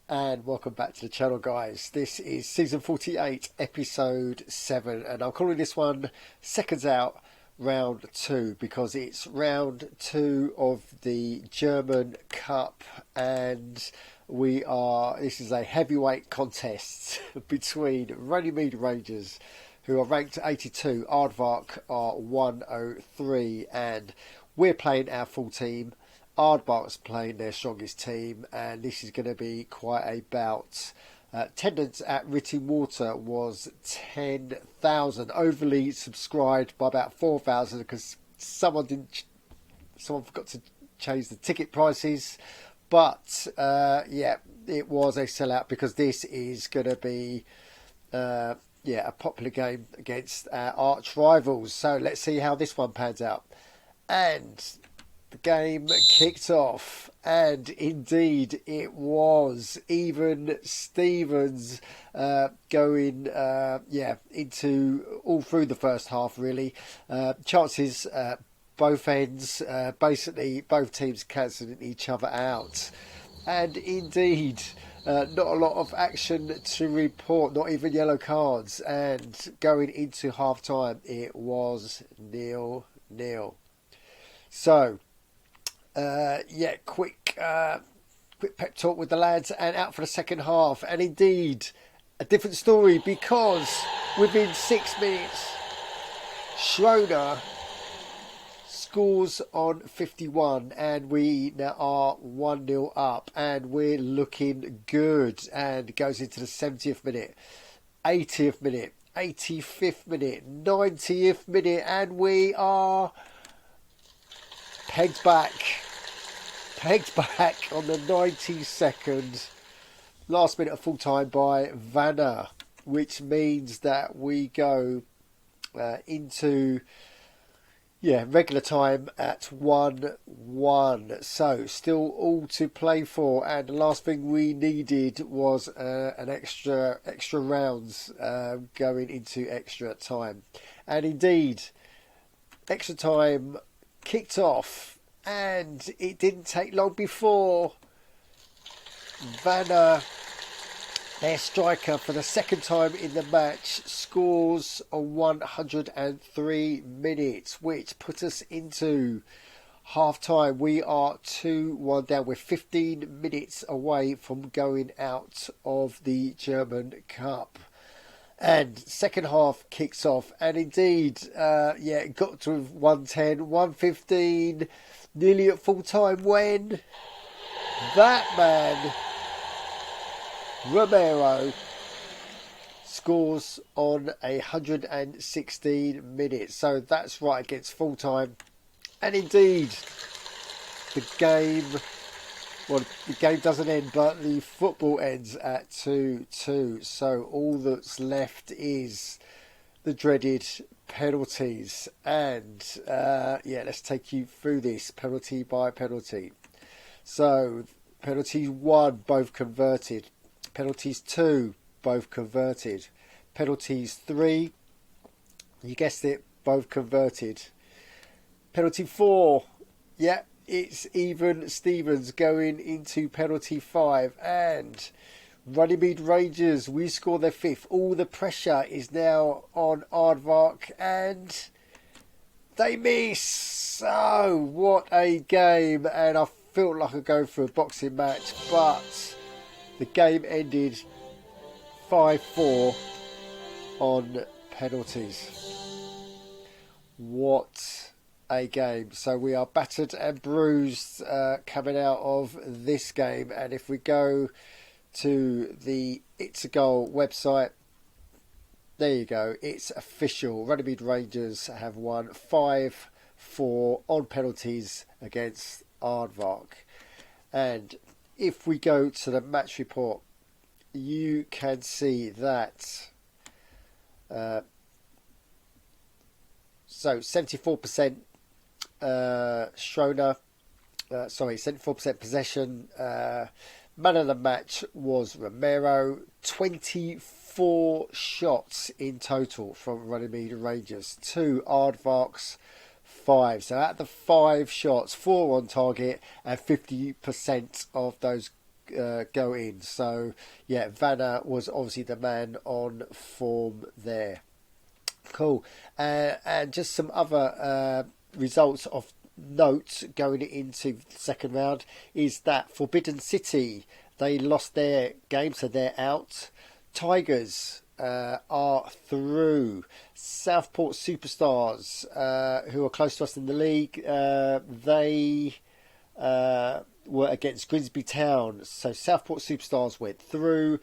And welcome back to the channel, guys. This is season 48 episode 7, and I'm calling this one Seconds Out round 2 because it's round 2 of the German Cup, and this is a heavyweight contest between Runnymede Rangers, who are ranked 82, Aardvark are 103, and we're playing our full team. Aardvark's playing their strongest team, and this is going to be quite a bout. Attendance at Ritting Water was 10,000, overly subscribed by about 4,000 because someone forgot to change the ticket prices. But yeah, it was a sellout because this is going to be a popular game against our arch rivals. So let's see how this one pans out. And the game kicked off, and indeed it was. Even Stevens going into all through the first half, really. Chances both ends, basically both teams cancelling each other out. And indeed, not a lot of action to report, not even yellow cards. And going into half time, it was 0-0. So, quick pep talk with the lads and out for the second half. And indeed, a different story because within 6 minutes, Schroeder scores on 51 and we now are 1-0 up and we're looking good, and goes into the 70th minute, 80th minute, 85th minute, 90th minute, and we are pegged back on the 92nd, last minute of full time by Vanna, which means that we go into regular time at 1-1. So still all to play for, and the last thing we needed was an extra rounds going into extra time. And indeed, extra time kicked off, and it didn't take long before Vanna, their striker, for the second time in the match, scores on 103 minutes, which put us into half time. We are 2-1 down. We're 15 minutes away from going out of the German Cup. And second half kicks off, and indeed, it got to 110, 115, nearly at full time when that man, Romero, scores on 116 minutes. So that's right against full time. And indeed, the game doesn't end, but the football ends at 2-2. So all that's left is the dreaded penalties. And let's take you through this penalty by penalty. So penalties 1, both converted. Penalties 2, both converted. Penalties 3, you guessed it, both converted. Penalty 4, it's even Stevens going into penalty 5, and Runnymede Rangers, we score their 5th. All the pressure is now on Aardvark, and they miss. So what a game, and I felt like I go for a boxing match, but the game ended 5-4 on penalties. What a game. So we are battered and bruised coming out of this game. And if we go to the It's a Goal website, there you go, it's official. Runnymede Rangers have won 5-4 on penalties against Aardvark. And if we go to the match report, you can see that so 74% Schroeder, 74% possession. Man of the match was Romero. 24 shots in total from Runnymede Rangers, 2 Aardvarks, 5. So out of the 5 shots, 4 on target, and 50% of those go in. So yeah, Vanna was obviously the man on form there. Cool. And just some other results of note going into the second round is that Forbidden City, they lost their game, so they're out. Tigers are through. Southport Superstars, who are close to us in the league, they were against Grimsby Town. So Southport Superstars went through,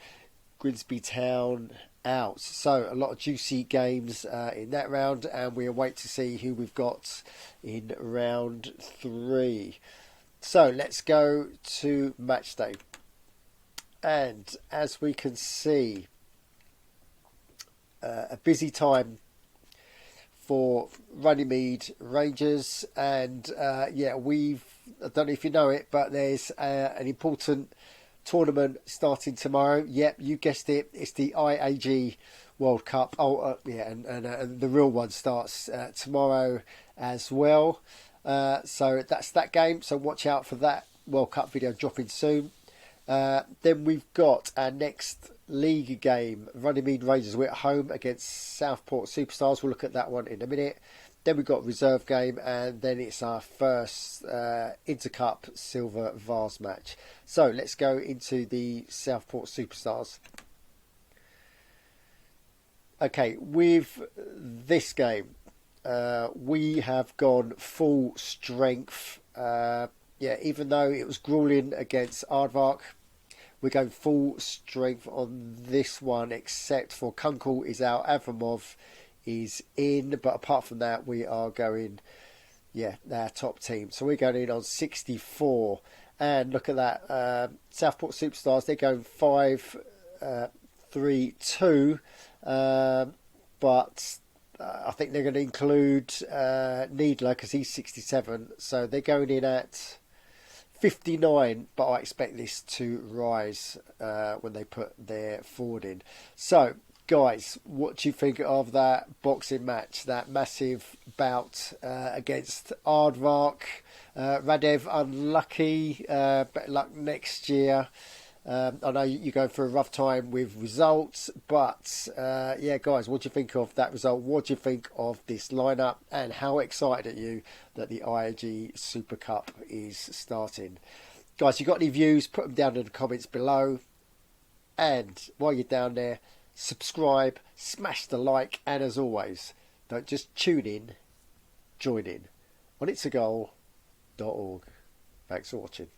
Grimsby Town out. So a lot of juicy games in that round, and we await to see who we've got in round 3. So let's go to match day. And as we can see, a busy time for Runnymede Rangers, and yeah, I don't know if you know it, but there's an important tournament starting tomorrow. Yep, you guessed it. It's the IAG World Cup. Oh, yeah, and the real one starts tomorrow as well. So that's that game. So watch out for that World Cup video dropping soon. Then we've got our next league game, Runnymede Rangers. We're at home against Southport Superstars. We'll look at that one in a minute. Then we've got reserve game, and then it's our first Intercup Silver Vase match. So let's go into the Southport Superstars. Okay, with this game, we have gone full strength. Yeah, even though it was grueling against Aardvark, we're going full strength on this one, except for Kunkel is out, Avramov is in, but apart from that, we are going, yeah, our top team. So we're going in on 64, and look at that, Southport Superstars, they're going 5-3-2, but I think they're going to include Needler because he's 67, so they're going in at 59, but I expect this to rise when they put their forward in. So guys, what do you think of that boxing match, that massive bout against Aardvark? Radev unlucky, better luck next year. I know you're going for a rough time with results, but yeah, guys, what do you think of that result? What do you think of this lineup? And how excited are you that the IAG Super Cup is starting? Guys, you got any views? Put them down in the comments below. And while you're down there, subscribe, smash the like, and as always, don't just tune in, join in on itsagole.org. Thanks for watching.